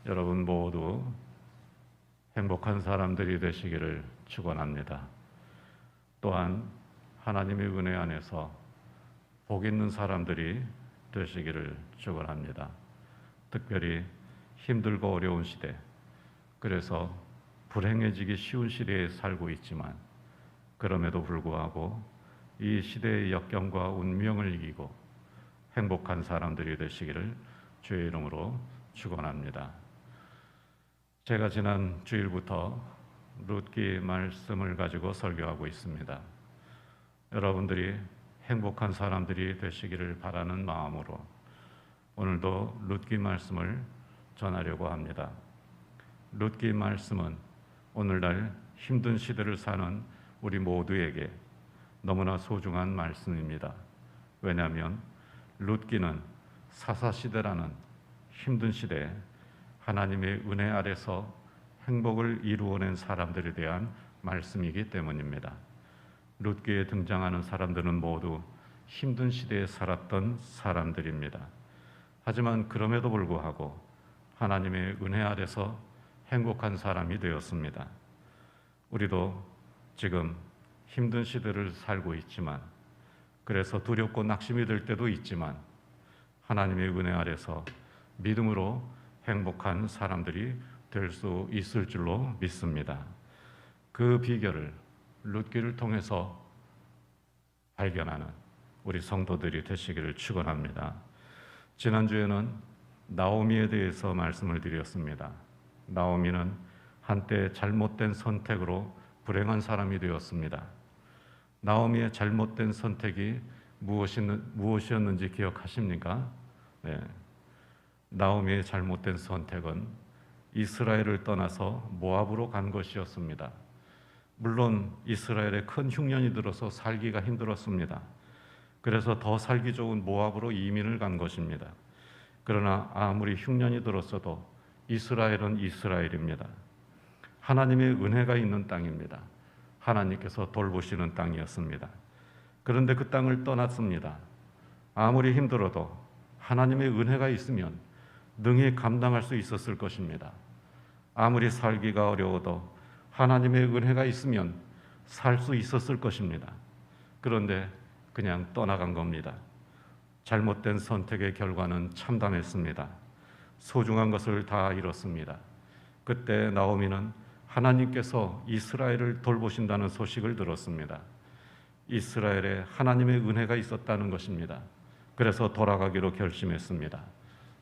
여러분 모두 행복한 사람들이 되시기를 축원합니다. 또한 하나님의 은혜 안에서 복 있는 사람들이 되시기를 축원합니다. 특별히 힘들고 어려운 시대, 그래서 불행해지기 쉬운 시대에 살고 있지만 그럼에도 불구하고 이 시대의 역경과 운명을 이기고 행복한 사람들이 되시기를 주의 이름으로 축원합니다. 제가 지난 주일부터 룻기 말씀을 가지고 설교하고 있습니다. 여러분들이 행복한 사람들이 되시기를 바라는 마음으로 오늘도 룻기 말씀을 전하려고 합니다. 룻기 말씀은 오늘날 힘든 시대를 사는 우리 모두에게 너무나 소중한 말씀입니다. 왜냐하면 룻기는 사사시대라는 힘든 시대에 하나님의 은혜 아래서 행복을 이루어낸 사람들에 대한 말씀이기 때문입니다. 룻기에 등장하는 사람들은 모두 힘든 시대에 살았던 사람들입니다. 하지만 그럼에도 불구하고 하나님의 은혜 아래서 행복한 사람이 되었습니다. 우리도 지금 힘든 시대를 살고 있지만, 그래서 두렵고 낙심이 들 때도 있지만 하나님의 은혜 아래서 믿음으로 행복한 사람들이 될 수 있을 줄로 믿습니다. 그 비결을 룻기를 통해서 발견하는 우리 성도들이 되시기를 축원합니다. 지난주에는 나오미에 대해서 말씀을 드렸습니다. 나오미는 한때 잘못된 선택으로 불행한 사람이 되었습니다. 나오미의 잘못된 선택이 무엇이었는지 기억하십니까? 네. 나오미의 잘못된 선택은 이스라엘을 떠나서 모압으로 간 것이었습니다. 물론 이스라엘에 큰 흉년이 들어서 살기가 힘들었습니다. 그래서 더 살기 좋은 모압으로 이민을 간 것입니다. 그러나 아무리 흉년이 들었어도 이스라엘은 이스라엘입니다. 하나님의 은혜가 있는 땅입니다. 하나님께서 돌보시는 땅이었습니다. 그런데 그 땅을 떠났습니다. 아무리 힘들어도 하나님의 은혜가 있으면 능히 감당할 수 있었을 것입니다. 아무리 살기가 어려워도 하나님의 은혜가 있으면 살 수 있었을 것입니다. 그런데 그냥 떠나간 겁니다. 잘못된 선택의 결과는 참담했습니다. 소중한 것을 다 잃었습니다. 그때 나오미는 하나님께서 이스라엘을 돌보신다는 소식을 들었습니다. 이스라엘에 하나님의 은혜가 있었다는 것입니다. 그래서 돌아가기로 결심했습니다.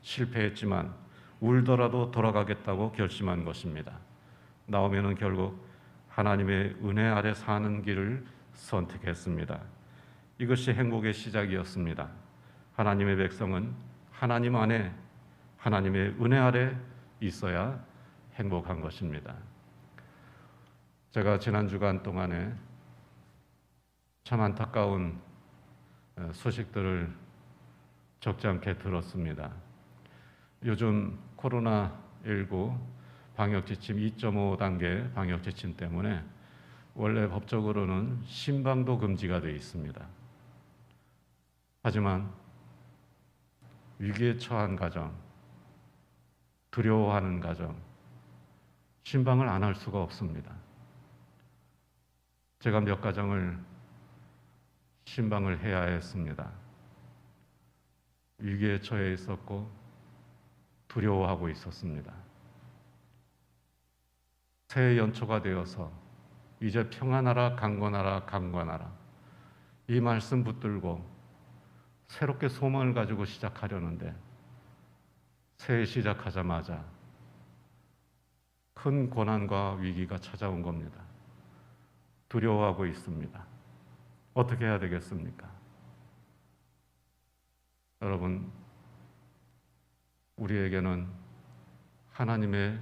실패했지만 울더라도 돌아가겠다고 결심한 것입니다. 나오미는 결국 하나님의 은혜 아래 사는 길을 선택했습니다. 이것이 행복의 시작이었습니다. 하나님의 백성은 하나님 안에, 하나님의 은혜 아래 있어야 행복한 것입니다. 제가 지난 주간 동안에 참 안타까운 소식들을 적지 않게 들었습니다. 요즘 코로나19 방역지침 2.5 단계 방역지침 때문에 원래 법적으로는 신방도 금지가 되어 있습니다. 하지만 위기에 처한 가정, 두려워하는 가정, 신방을 안 할 수가 없습니다. 제가 몇 가정을 신방을 해야 했습니다. 위기에 처해 있었고 두려워하고 있었습니다. 새해 연초가 되어서 이제 평안하라 강건하라 강건하라 이 말씀 붙들고 새롭게 소망을 가지고 시작하려는데 새해 시작하자마자 큰 고난과 위기가 찾아온 겁니다. 두려워하고 있습니다. 어떻게 해야 되겠습니까? 여러분, 우리에게는 하나님의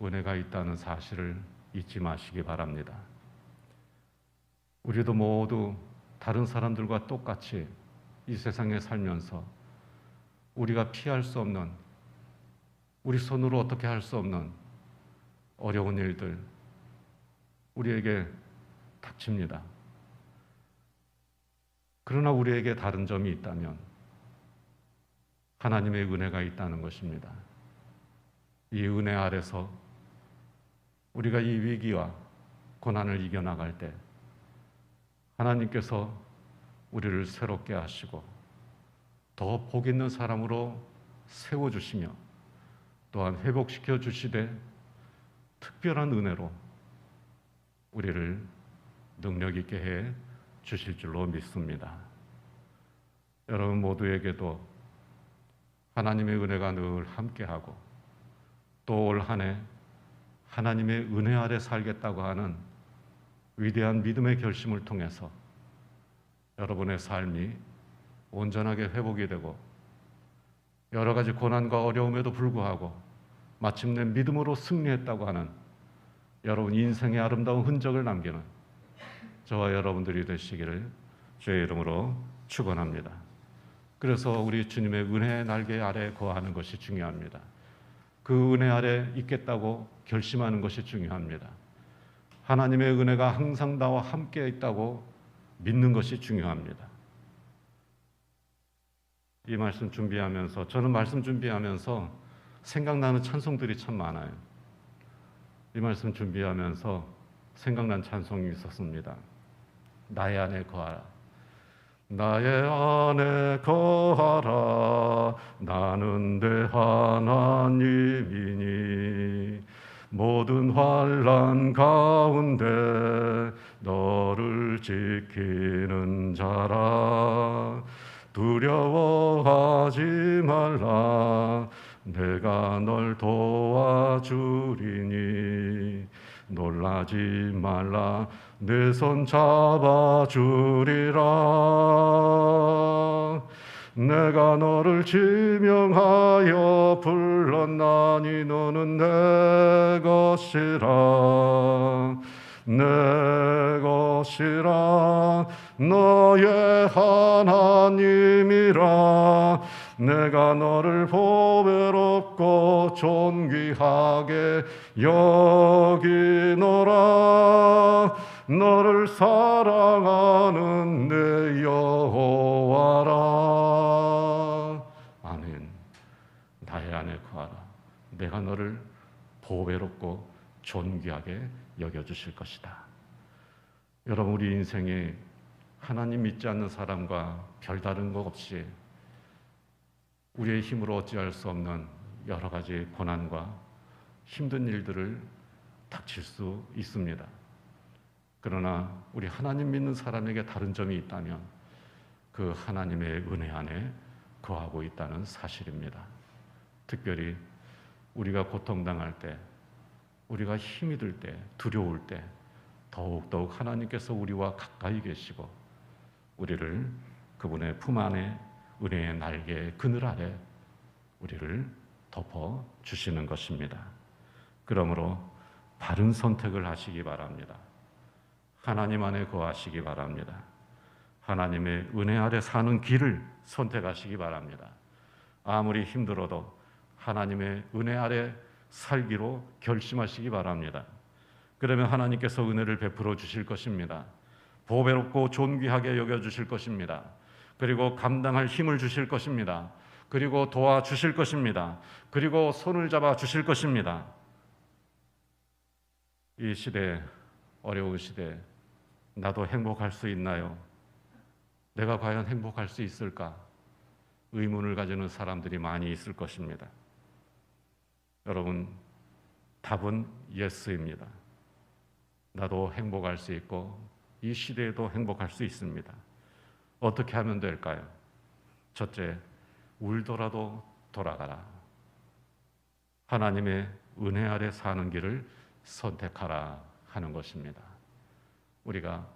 은혜가 있다는 사실을 잊지 마시기 바랍니다. 우리도 모두 다른 사람들과 똑같이 이 세상에 살면서 우리가 피할 수 없는, 우리 손으로 어떻게 할 수 없는 어려운 일들 우리에게 닥칩니다. 그러나 우리에게 다른 점이 있다면 하나님의 은혜가 있다는 것입니다. 이 은혜 아래서 우리가 이 위기와 고난을 이겨나갈 때 하나님께서 우리를 새롭게 하시고 더 복 있는 사람으로 세워주시며 또한 회복시켜 주시되 특별한 은혜로 우리를 능력 있게 해 주실 줄로 믿습니다. 여러분 모두에게도 하나님의 은혜가 늘 함께하고 또 올 한 해 하나님의 은혜 아래 살겠다고 하는 위대한 믿음의 결심을 통해서 여러분의 삶이 온전하게 회복이 되고 여러 가지 고난과 어려움에도 불구하고 마침내 믿음으로 승리했다고 하는 여러분 인생의 아름다운 흔적을 남기는 저와 여러분들이 되시기를 주의 이름으로 축원합니다. 그래서 우리 주님의 은혜의 날개 아래 거하는 것이 중요합니다. 그 은혜 아래 있겠다고 결심하는 것이 중요합니다. 하나님의 은혜가 항상 나와 함께 있다고 믿는 것이 중요합니다. 이 말씀 준비하면서 저는 말씀 준비하면서 생각나는 찬송들이 참 많아요. 이 말씀 준비하면서 생각난 찬송이 있었습니다. 나의 안에 거하라. 나의 안에 거하라. 나는 내 하나님이니 모든 환난 가운데 너를 지키는 자라. 두려워하지 말라. 내가 널 도와주리니 놀라지 말라. 내 손 잡아주리라. 내가 너를 지명하여 불렀나니 너는 내 것이라. 내 것이라. 너의 하나님이라. 내가 너를 보배롭고 존귀하게 여기노라. 너를 사랑하는 내 여호와라. 아멘. 나의 안에 거하라. 내가 너를 보배롭고 존귀하게 여겨주실 것이다. 여러분 우리 인생에 하나님 믿지 않는 사람과 별다른 것 없이 우리의 힘으로 어찌할 수 없는 여러 가지 고난과 힘든 일들을 닥칠 수 있습니다. 그러나 우리 하나님 믿는 사람에게 다른 점이 있다면 그 하나님의 은혜 안에 거하고 있다는 사실입니다. 특별히 우리가 고통당할 때, 우리가 힘이 들 때, 두려울 때 더욱더욱 하나님께서 우리와 가까이 계시고 우리를 그분의 품 안에 은혜의 날개 그늘 아래 우리를 덮어주시는 것입니다. 그러므로 바른 선택을 하시기 바랍니다. 하나님 안에 거하시기 바랍니다. 하나님의 은혜 아래 사는 길을 선택하시기 바랍니다. 아무리 힘들어도 하나님의 은혜 아래 살기로 결심하시기 바랍니다. 그러면 하나님께서 은혜를 베풀어 주실 것입니다. 보배롭고 존귀하게 여겨주실 것입니다. 그리고 감당할 힘을 주실 것입니다. 그리고 도와주실 것입니다. 그리고 손을 잡아 주실 것입니다. 이 시대, 어려운 시대 나도 행복할 수 있나요? 내가 과연 행복할 수 있을까? 의문을 가지는 사람들이 많이 있을 것입니다. 여러분, 답은 예스입니다. 나도 행복할 수 있고 이 시대에도 행복할 수 있습니다. 어떻게 하면 될까요? 첫째, 울더라도 돌아가라. 하나님의 은혜 아래 사는 길을 선택하라 하는 것입니다. 우리가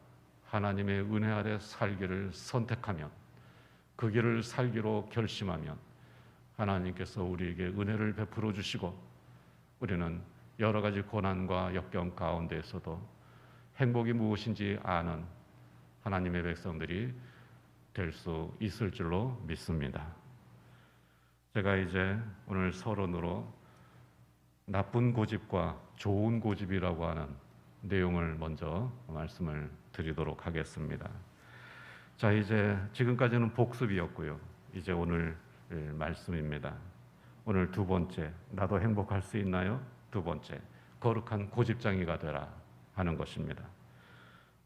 하나님의 은혜 아래 살기를 선택하면, 그 길을 살기로 결심하면 하나님께서 우리에게 은혜를 베풀어 주시고 우리는 여러 가지 고난과 역경 가운데에서도 행복이 무엇인지 아는 하나님의 백성들이 될 수 있을 줄로 믿습니다. 제가 이제 오늘 서론으로 나쁜 고집과 좋은 고집이라고 하는 내용을 먼저 말씀을 드리도록 하겠습니다. 자, 이제 지금까지는 복습이었고요. 이제 오늘 말씀입니다. 오늘 두 번째, 나도 행복할 수 있나요? 두 번째, 거룩한 고집장이가 되라 하는 것입니다.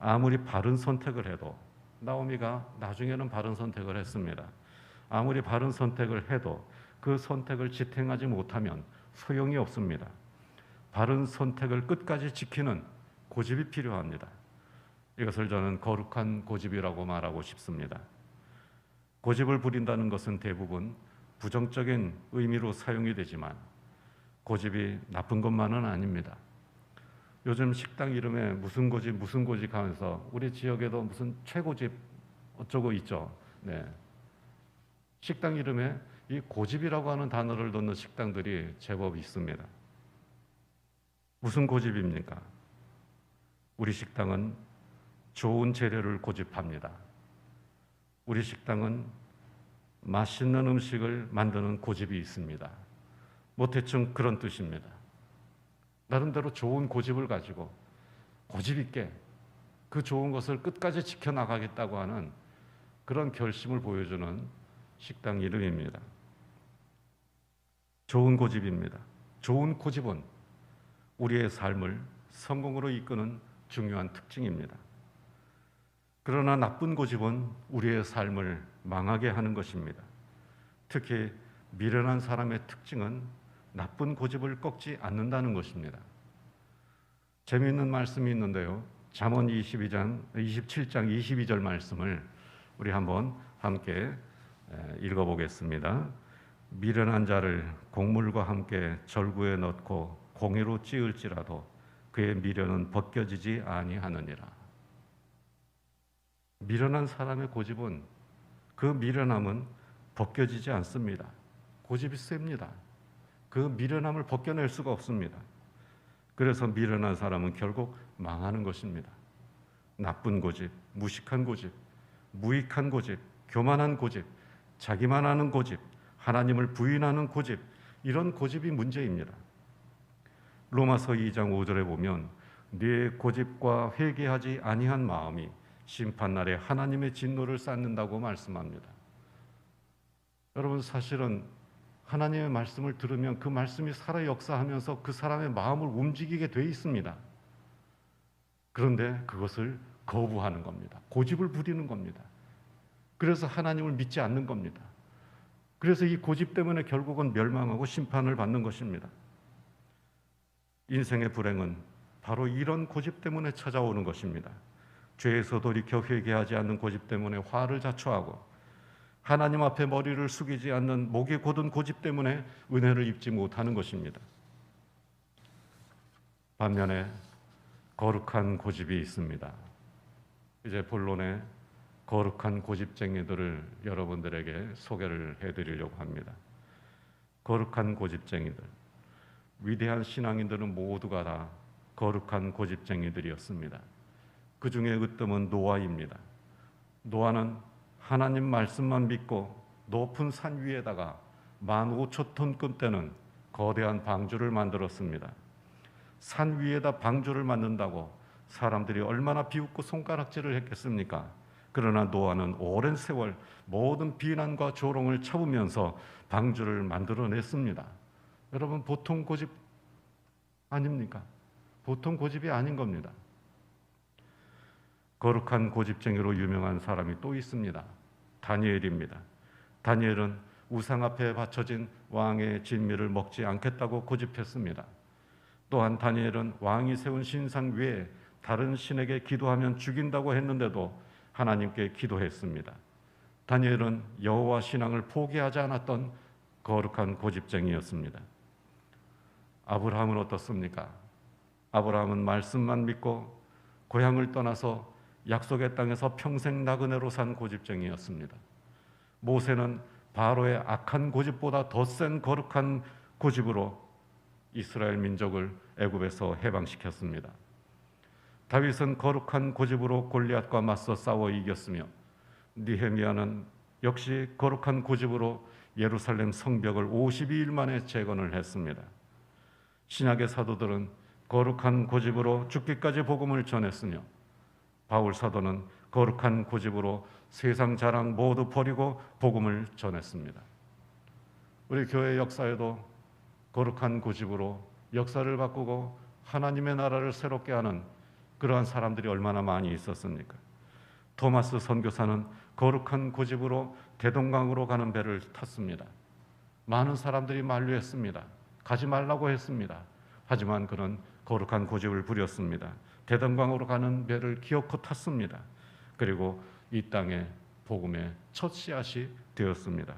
아무리 바른 선택을 해도, 나오미가 나중에는 바른 선택을 했습니다. 아무리 바른 선택을 해도 그 선택을 지탱하지 못하면 소용이 없습니다. 바른 선택을 끝까지 지키는 고집이 필요합니다. 이것을 저는 거룩한 고집이라고 말하고 싶습니다. 고집을 부린다는 것은 대부분 부정적인 의미로 사용이 되지만 고집이 나쁜 것만은 아닙니다. 요즘 식당 이름에 무슨 고집 하면서 우리 지역에도 무슨 최고집 어쩌고 있죠. 네. 식당 이름에 이 고집이라고 하는 단어를 넣는 식당들이 제법 있습니다. 무슨 고집입니까? 우리 식당은 좋은 재료를 고집합니다. 우리 식당은 맛있는 음식을 만드는 고집이 있습니다. 뭐 대충 그런 뜻입니다. 나름대로 좋은 고집을 가지고 고집 있게 그 좋은 것을 끝까지 지켜나가겠다고 하는 그런 결심을 보여주는 식당 이름입니다. 좋은 고집입니다. 좋은 고집은 우리의 삶을 성공으로 이끄는 중요한 특징입니다. 그러나 나쁜 고집은 우리의 삶을 망하게 하는 것입니다. 특히 미련한 사람의 특징은 나쁜 고집을 꺾지 않는다는 것입니다. 재미있는 말씀이 있는데요. 잠언 27장 22절 말씀을 우리 한번 함께 읽어보겠습니다. 미련한 자를 곡물과 함께 절구에 넣고 공회로 찌을지라도 그의 미련은 벗겨지지 아니하느니라. 미련한 사람의 고집은 그 미련함은 벗겨지지 않습니다. 고집이 셉니다. 그 미련함을 벗겨낼 수가 없습니다. 그래서 미련한 사람은 결국 망하는 것입니다. 나쁜 고집, 무식한 고집, 무익한 고집, 교만한 고집, 자기만 아는 고집, 하나님을 부인하는 고집, 이런 고집이 문제입니다. 로마서 2장 5절에 보면 네 고집과 회개하지 아니한 마음이 심판날에 하나님의 진노를 쌓는다고 말씀합니다. 여러분, 사실은 하나님의 말씀을 들으면 그 말씀이 살아 역사하면서 그 사람의 마음을 움직이게 돼 있습니다. 그런데 그것을 거부하는 겁니다. 고집을 부리는 겁니다. 그래서 하나님을 믿지 않는 겁니다. 그래서 이 고집 때문에 결국은 멸망하고 심판을 받는 것입니다. 인생의 불행은 바로 이런 고집 때문에 찾아오는 것입니다. 죄에서 돌이켜 회개하지 않는 고집 때문에 화를 자초하고 하나님 앞에 머리를 숙이지 않는 목이 곧은 고집 때문에 은혜를 입지 못하는 것입니다. 반면에 거룩한 고집이 있습니다. 이제 본론에 거룩한 고집쟁이들을 여러분들에게 소개를 해드리려고 합니다. 거룩한 고집쟁이들, 위대한 신앙인들은 모두가 다 거룩한 고집쟁이들이었습니다. 그 중에 으뜸은 노아입니다. 노아는 하나님 말씀만 믿고 높은 산 위에다가 15,000톤급 되는 거대한 방주를 만들었습니다. 산 위에다 방주를 만든다고 사람들이 얼마나 비웃고 손가락질을 했겠습니까? 그러나 노아는 오랜 세월 모든 비난과 조롱을 참으면서 방주를 만들어냈습니다. 여러분, 보통 고집 아닙니까? 보통 고집이 아닌 겁니다. 거룩한 고집쟁이로 유명한 사람이 또 있습니다. 다니엘입니다. 다니엘은 우상 앞에 바쳐진 왕의 진미를 먹지 않겠다고 고집했습니다. 또한 다니엘은 왕이 세운 신상 외에 다른 신에게 기도하면 죽인다고 했는데도 하나님께 기도했습니다. 다니엘은 여호와 신앙을 포기하지 않았던 거룩한 고집쟁이였습니다. 아브라함은 어떻습니까? 아브라함은 말씀만 믿고 고향을 떠나서 약속의 땅에서 평생 나그네로 산 고집쟁이였습니다. 모세는 바로의 악한 고집보다 더 센 거룩한 고집으로 이스라엘 민족을 애굽에서 해방시켰습니다. 다윗은 거룩한 고집으로 골리앗과 맞서 싸워 이겼으며 느헤미야는 역시 거룩한 고집으로 예루살렘 성벽을 52일 만에 재건을 했습니다. 신약의 사도들은 거룩한 고집으로 죽기까지 복음을 전했으며 바울 사도는 거룩한 고집으로 세상 자랑 모두 버리고 복음을 전했습니다. 우리 교회 역사에도 거룩한 고집으로 역사를 바꾸고 하나님의 나라를 새롭게 하는 그러한 사람들이 얼마나 많이 있었습니까? 토마스 선교사는 거룩한 고집으로 대동강으로 가는 배를 탔습니다. 많은 사람들이 만류했습니다. 가지 말라고 했습니다. 하지만 그는 거룩한 고집을 부렸습니다. 대동강으로 가는 배를 기어코 탔습니다. 그리고 이 땅에 복음의 첫 씨앗이 되었습니다.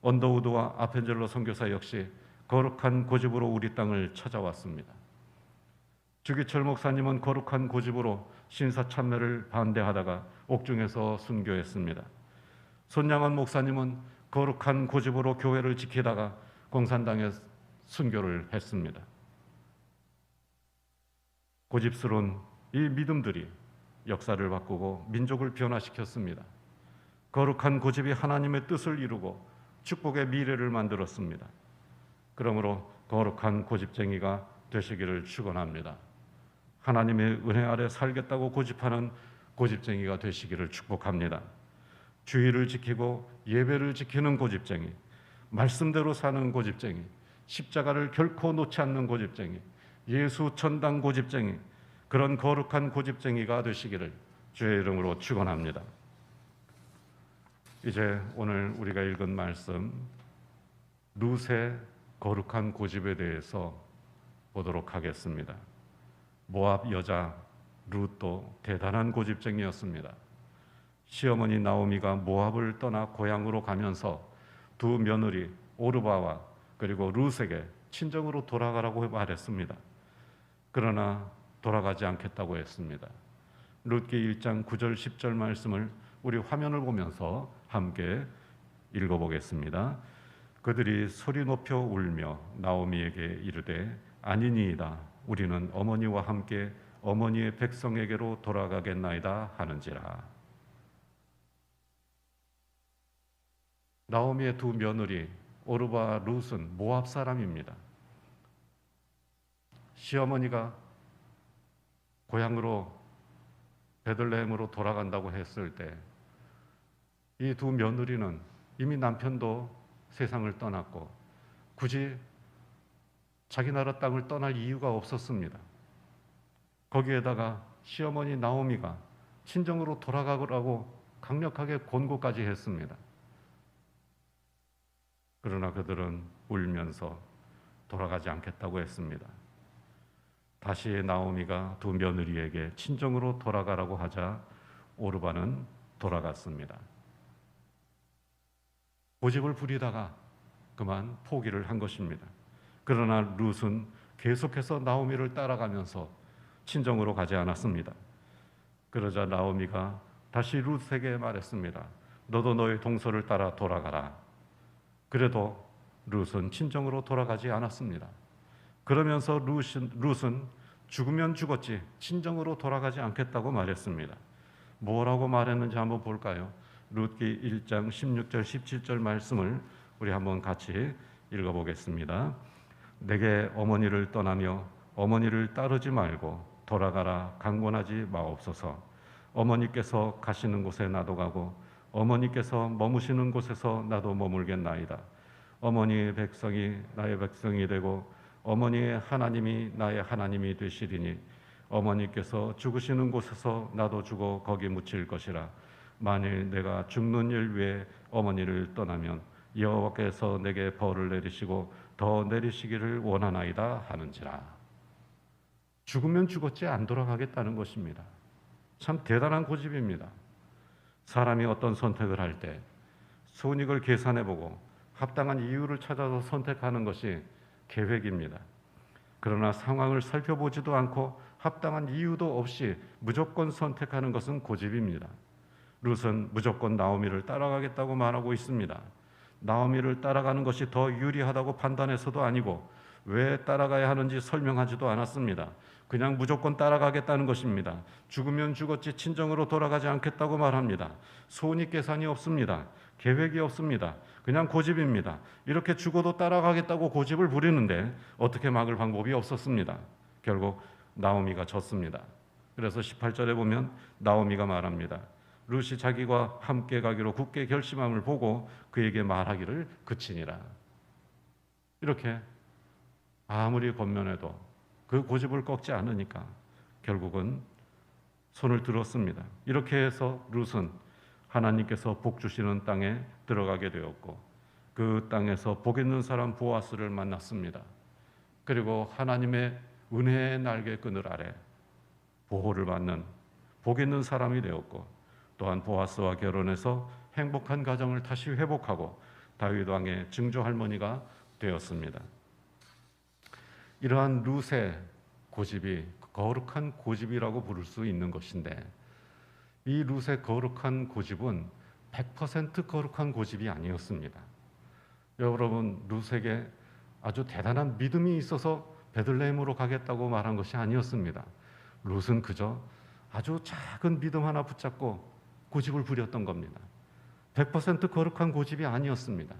언더우드와 아펜젤로 선교사 역시 거룩한 고집으로 우리 땅을 찾아왔습니다. 주기철 목사님은 거룩한 고집으로 신사참배를 반대하다가 옥중에서 순교했습니다. 손양원 목사님은 거룩한 고집으로 교회를 지키다가 공산당에 순교를 했습니다. 고집스러운 이 믿음들이 역사를 바꾸고 민족을 변화시켰습니다. 거룩한 고집이 하나님의 뜻을 이루고 축복의 미래를 만들었습니다. 그러므로 거룩한 고집쟁이가 되시기를 축원합니다. 하나님의 은혜 아래 살겠다고 고집하는 고집쟁이가 되시기를 축복합니다. 주의를 지키고 예배를 지키는 고집쟁이, 말씀대로 사는 고집쟁이, 십자가를 결코 놓지 않는 고집쟁이, 예수 전당 고집쟁이, 그런 거룩한 고집쟁이가 되시기를 주의 이름으로 축원합니다. 이제 오늘 우리가 읽은 말씀 룻의 거룩한 고집에 대해서 보도록 하겠습니다. 모압 여자 룻도 대단한 고집쟁이였습니다. 시어머니 나오미가 모압을 떠나 고향으로 가면서 두 며느리 오르바와 그리고 룻에게 친정으로 돌아가라고 말했습니다. 그러나 돌아가지 않겠다고 했습니다. 룻기 1장 9절 10절 말씀을 우리 화면을 보면서 함께 읽어보겠습니다. 그들이 소리 높여 울며 나오미에게 이르되 아니니이다. 우리는 어머니와 함께 어머니의 백성에게로 돌아가겠나이다 하는지라. 나오미의 두 며느리 오르바 룻은 모압 사람입니다. 시어머니가 고향으로 베들레헴으로 돌아간다고 했을 때 이 두 며느리는 이미 남편도 세상을 떠났고 굳이 자기 나라 땅을 떠날 이유가 없었습니다. 거기에다가 시어머니 나오미가 친정으로 돌아가라고 강력하게 권고까지 했습니다. 그러나 그들은 울면서 돌아가지 않겠다고 했습니다. 다시 나오미가 두 며느리에게 친정으로 돌아가라고 하자 오르바는 돌아갔습니다. 고집을 부리다가 그만 포기를 한 것입니다. 그러나 룻은 계속해서 나오미를 따라가면서 친정으로 가지 않았습니다. 그러자 나오미가 다시 룻에게 말했습니다. 너도 너의 동서를 따라 돌아가라. 그래도 룻은 친정으로 돌아가지 않았습니다. 그러면서 룻은 죽으면 죽었지 친정으로 돌아가지 않겠다고 말했습니다. 뭐라고 말했는지 한번 볼까요? 룻기 1장 16절 17절 말씀을 우리 한번 같이 읽어보겠습니다. 내게 어머니를 떠나며 어머니를 따르지 말고 돌아가라 강권하지 마옵소서. 어머니께서 가시는 곳에 나도 가고 어머니께서 머무시는 곳에서 나도 머물겠나이다. 어머니의 백성이 나의 백성이 되고 어머니의 하나님이 나의 하나님이 되시리니 어머니께서 죽으시는 곳에서 나도 죽어 거기 묻힐 것이라. 만일 내가 죽는 일 위에 어머니를 떠나면 여호와께서 내게 벌을 내리시고 더 내리시기를 원하나이다 하는지라. 죽으면 죽었지 안 돌아가겠다는 것입니다. 참 대단한 고집입니다. 사람이 어떤 선택을 할 때 손익을 계산해보고 합당한 이유를 찾아서 선택하는 것이 계획입니다. 그러나 상황을 살펴보지도 않고 합당한 이유도 없이 무조건 선택하는 것은 고집입니다. 룻은 무조건 나오미를 따라가겠다고 말하고 있습니다. 나오미를 따라가는 것이 더 유리하다고 판단해서도 아니고 왜 따라가야 하는지 설명하지도 않았습니다. 그냥 무조건 따라가겠다는 것입니다. 죽으면 죽었지 친정으로 돌아가지 않겠다고 말합니다. 손익 계산이 없습니다. 계획이 없습니다. 그냥 고집입니다. 이렇게 죽어도 따라가겠다고 고집을 부리는데 어떻게 막을 방법이 없었습니다. 결국 나오미가 졌습니다. 그래서 18절에 보면 나오미가 말합니다. 룻이 자기와 함께 가기로 굳게 결심함을 보고 그에게 말하기를 그치니라. 이렇게 아무리 권면해도 그 고집을 꺾지 않으니까 결국은 손을 들었습니다. 이렇게 해서 룻은 하나님께서 복 주시는 땅에 들어가게 되었고 그 땅에서 복 있는 사람 보아스를 만났습니다. 그리고 하나님의 은혜의 날개끈을 아래 보호를 받는 복 있는 사람이 되었고 또한 보아스와 결혼해서 행복한 가정을 다시 회복하고 다윗 왕의 증조 할머니가 되었습니다. 이러한 룻의 고집이 거룩한 고집이라고 부를 수 있는 것인데 이 룻의 거룩한 고집은 100% 거룩한 고집이 아니었습니다. 여러분, 룻에게 아주 대단한 믿음이 있어서 베들레헴으로 가겠다고 말한 것이 아니었습니다. 룻은 그저 아주 작은 믿음 하나 붙잡고 고집을 부렸던 겁니다. 100% 거룩한 고집이 아니었습니다.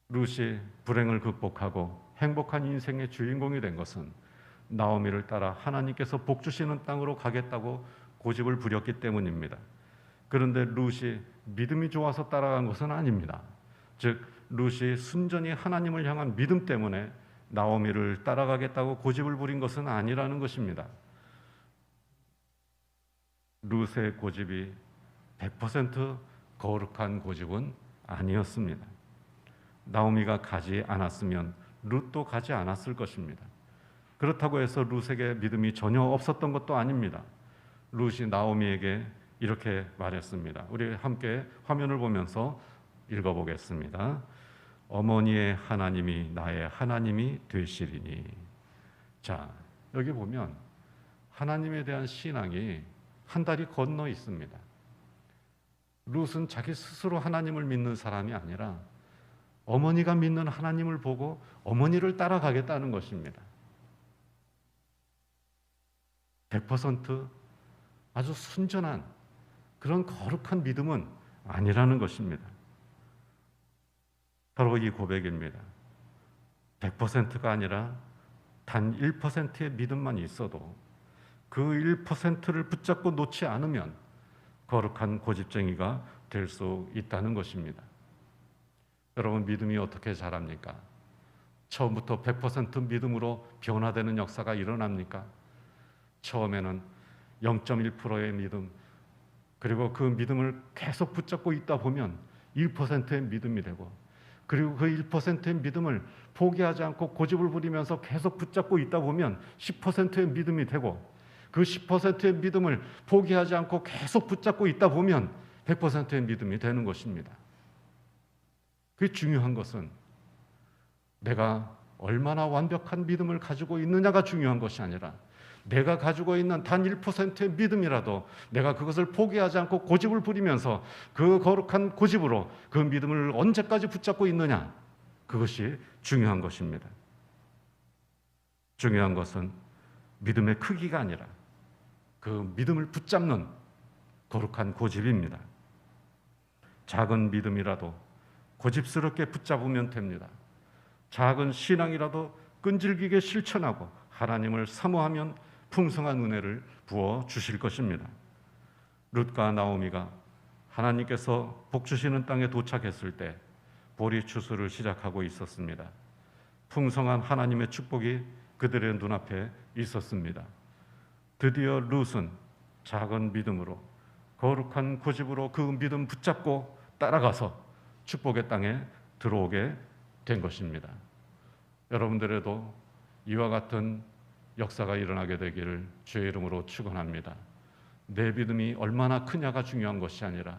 룻이 불행을 극복하고 행복한 인생의 주인공이 된 것은 나오미를 따라 하나님께서 복 주시는 땅으로 가겠다고 고집을 부렸기 때문입니다. 그런데 룻이 믿음이 좋아서 따라간 것은 아닙니다. 즉 룻이 순전히 하나님을 향한 믿음 때문에 나오미를 따라가겠다고 고집을 부린 것은 아니라는 것입니다. 룻의 고집이 100% 거룩한 고집은 아니었습니다. 나오미가 가지 않았으면 룻도 가지 않았을 것입니다. 그렇다고 해서 룻에게 믿음이 전혀 없었던 것도 아닙니다. 룻이 나오미에게 이렇게 말했습니다. 우리 함께 화면을 보면서 읽어보겠습니다. 어머니의 하나님이 나의 하나님이 되시리니. 자, 여기 보면 하나님에 대한 신앙이 한 달이 건너 있습니다. 룻은 자기 스스로 하나님을 믿는 사람이 아니라 어머니가 믿는 하나님을 보고 어머니를 따라가겠다는 것입니다. 100% 아주 순전한 그런 거룩한 믿음은 아니라는 것입니다. 바로 이 고백입니다. 100%가 아니라 단 1%의 믿음만 있어도 그 1%를 붙잡고 놓지 않으면 거룩한 고집쟁이가 될 수 있다는 것입니다. 여러분, 믿음이 어떻게 자랍니까? 처음부터 100% 믿음으로 변화되는 역사가 일어납니까? 처음에는 0.1%의 믿음, 그리고 그 믿음을 계속 붙잡고 있다 보면 1%의 믿음이 되고, 그리고 그 1%의 믿음을 포기하지 않고 고집을 부리면서 계속 붙잡고 있다 보면 10%의 믿음이 되고, 그 10%의 믿음을 포기하지 않고 계속 붙잡고 있다 보면 100%의 믿음이 되는 것입니다. 그 중요한 것은 내가 얼마나 완벽한 믿음을 가지고 있느냐가 중요한 것이 아니라 내가 가지고 있는 단 1%의 믿음이라도 내가 그것을 포기하지 않고 고집을 부리면서 그 거룩한 고집으로 그 믿음을 언제까지 붙잡고 있느냐, 그것이 중요한 것입니다. 중요한 것은 믿음의 크기가 아니라 그 믿음을 붙잡는 거룩한 고집입니다. 작은 믿음이라도 고집스럽게 붙잡으면 됩니다. 작은 신앙이라도 끈질기게 실천하고 하나님을 사모하면 풍성한 은혜를 부어 주실 것입니다. 룻과 나오미가 하나님께서 복 주시는 땅에 도착했을 때 보리 추수를 시작하고 있었습니다. 풍성한 하나님의 축복이 그들의 눈앞에 있었습니다. 드디어 룻은 작은 믿음으로 거룩한 고집으로 그 믿음 붙잡고 따라가서 축복의 땅에 들어오게 된 것입니다. 여러분들에도 이와 같은 역사가 일어나게 되기를 주의 이름으로 축원합니다. 내 믿음이 얼마나 크냐가 중요한 것이 아니라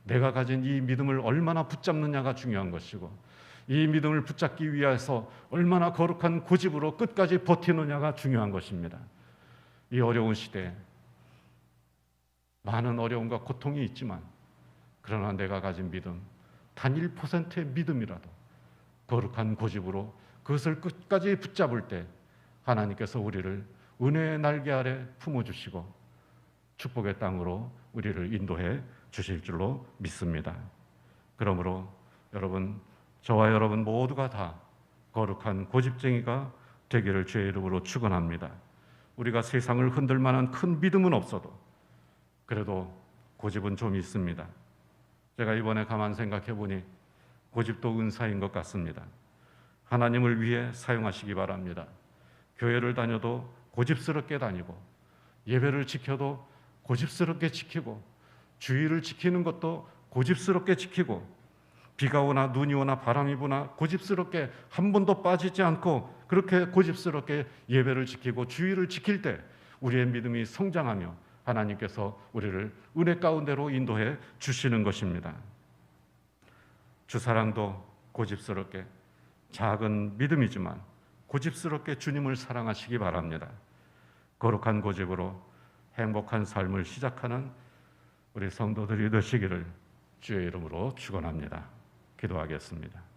내가 가진 이 믿음을 얼마나 붙잡느냐가 중요한 것이고, 이 믿음을 붙잡기 위해서 얼마나 거룩한 고집으로 끝까지 버티느냐가 중요한 것입니다. 이 어려운 시대에 많은 어려움과 고통이 있지만, 그러나 내가 가진 믿음, 단 1%의 믿음이라도 거룩한 고집으로 그것을 끝까지 붙잡을 때 하나님께서 우리를 은혜의 날개 아래 품어주시고 축복의 땅으로 우리를 인도해 주실 줄로 믿습니다. 그러므로 여러분, 저와 여러분 모두가 다 거룩한 고집쟁이가 되기를 주의 이름으로 축원합니다. 우리가 세상을 흔들 만한 큰 믿음은 없어도 그래도 고집은 좀 있습니다. 제가 이번에 가만 생각해 보니 고집도 은사인 것 같습니다. 하나님을 위해 사용하시기 바랍니다. 교회를 다녀도 고집스럽게 다니고, 예배를 지켜도 고집스럽게 지키고, 주의를 지키는 것도 고집스럽게 지키고, 비가 오나 눈이 오나 바람이 부나 고집스럽게 한 번도 빠지지 않고 그렇게 고집스럽게 예배를 지키고 주의를 지킬 때 우리의 믿음이 성장하며 하나님께서 우리를 은혜 가운데로 인도해 주시는 것입니다. 주사랑도 고집스럽게, 작은 믿음이지만 고집스럽게 주님을 사랑하시기 바랍니다. 거룩한 고집으로 행복한 삶을 시작하는 우리 성도들이 되시기를 주의 이름으로 축원합니다. 기도하겠습니다.